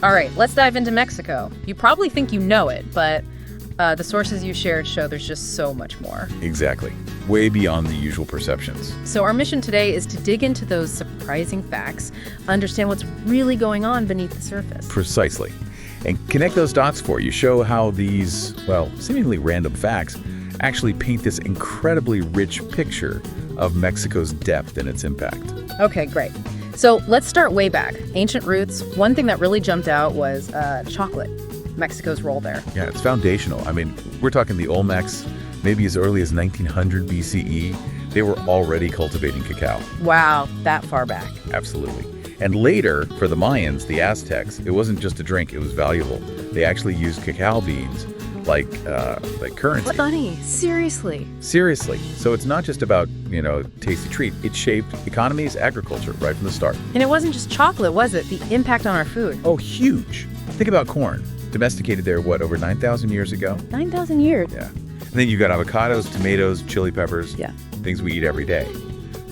All right, let's dive into Mexico. You probably think you know it, but the sources you shared show there's just so much more. Exactly. Way beyond the usual perceptions. So our mission today is to dig into those surprising facts, understand what's really going on beneath the surface. Precisely. And connect those dots for you. Show how these, well, seemingly random facts actually paint this incredibly rich picture of Mexico's depth and its impact. Okay, great. So let's start way back. Ancient roots. One thing that really jumped out was chocolate, Mexico's role there. Yeah, it's foundational. I mean, we're talking the Olmecs, maybe as early as 1900 BCE. They were already cultivating cacao. Wow, that far back. Absolutely. And later, for the Mayans, the Aztecs, it wasn't just a drink, it was valuable. They actually used cacao beans like currency. Funny, seriously. Seriously. So it's not just about, tasty treat. It shaped economies, agriculture right from the start. And it wasn't just chocolate, was it? The impact on our food. Oh, huge. Think about corn. Domesticated there, over 9,000 years ago? 9,000 years. Yeah. And then you've got avocados, tomatoes, chili peppers. Yeah. Things we eat every day.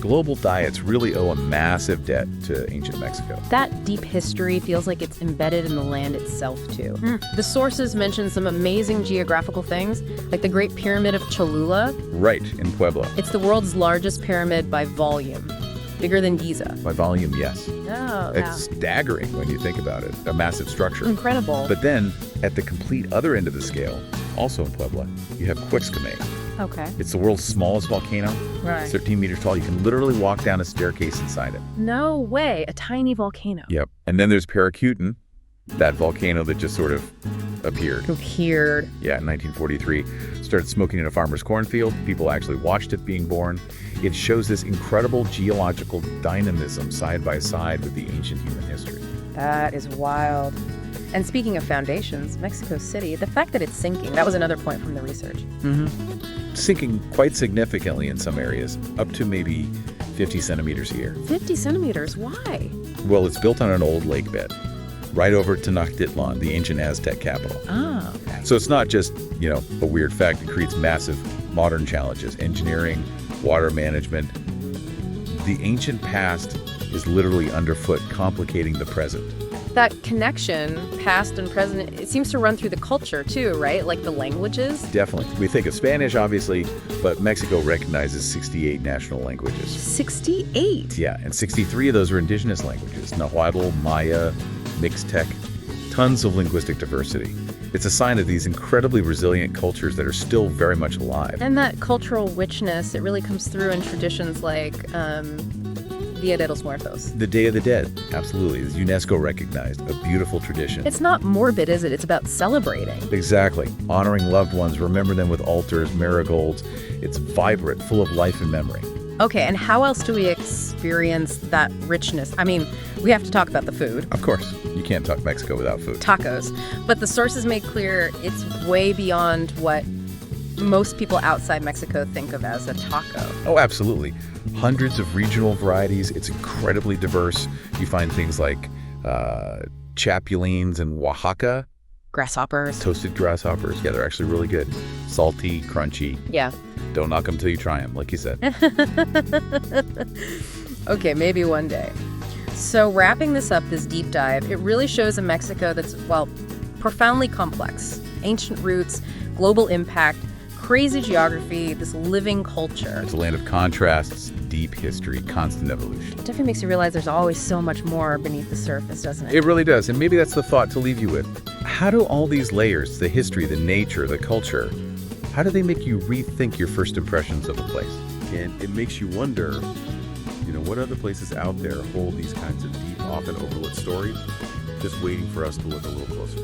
Global diets really owe a massive debt to ancient Mexico. That deep history feels like it's embedded in the land itself, too. The sources mention some amazing geographical things, like the Great Pyramid of Cholula. Right, in Puebla. It's the world's largest pyramid by volume. Bigger than Giza. By volume, yes. Oh, It's staggering when you think about it. A massive structure. Incredible. But then, at the complete other end of the scale, also in Puebla, you have Quixcomé. Okay. It's the world's smallest volcano. Right. It's 13 meters tall. You can literally walk down a staircase inside it. No way. A tiny volcano. Yep. And then there's Paracutin, that volcano that just sort of appeared. Appeared. Yeah, in 1943. Started smoking in a farmer's cornfield. People actually watched it being born. It shows this incredible geological dynamism side by side with the ancient human history. That is wild. And speaking of foundations, Mexico City, the fact that it's sinking, that was another point from the research. Sinking quite significantly in some areas, up to maybe 50 centimeters here. 50 centimeters? Why? Well, it's built on an old lake bed, right over Tenochtitlan, the ancient Aztec capital. Ah, okay. So it's not just, a weird fact. It creates massive modern challenges, engineering, water management. The ancient past is literally underfoot, complicating the present. That connection, past and present, it seems to run through the culture too, right? Like the languages? Definitely. We think of Spanish, obviously, but Mexico recognizes 68 national languages. 68? Yeah, and 63 of those are indigenous languages. Nahuatl, Maya, Mixtec, tons of linguistic diversity. It's a sign of these incredibly resilient cultures that are still very much alive. And that cultural richness, it really comes through in traditions like Dia de los Muertos. The Day of the Dead, absolutely, is UNESCO recognized, a beautiful tradition. It's not morbid, is it? It's about celebrating. Exactly. Honoring loved ones, remember them with altars, marigolds. It's vibrant, full of life and memory. Okay, and how else do we experience that richness? I mean, we have to talk about the food. Of course, you can't talk Mexico without food. Tacos. But the sources make clear it's way beyond what most people outside Mexico think of as a taco. Oh, absolutely. Hundreds of regional varieties. It's incredibly diverse. You find things like chapulines in Oaxaca. Grasshoppers. Toasted grasshoppers. Yeah, they're actually really good. Salty, crunchy. Yeah. Don't knock them till you try them, like you said. Okay, maybe one day. So wrapping this up, this deep dive, it really shows a Mexico that's, profoundly complex. Ancient roots, global impact, crazy geography, this living culture. It's a land of contrasts, deep history, constant evolution. It definitely makes you realize there's always so much more beneath the surface, doesn't it? It really does, and maybe that's the thought to leave you with. How do all these layers, the history, the nature, the culture, how do they make you rethink your first impressions of a place? And it makes you wonder, what other places out there hold these kinds of deep, often overlooked stories, just waiting for us to look a little closer.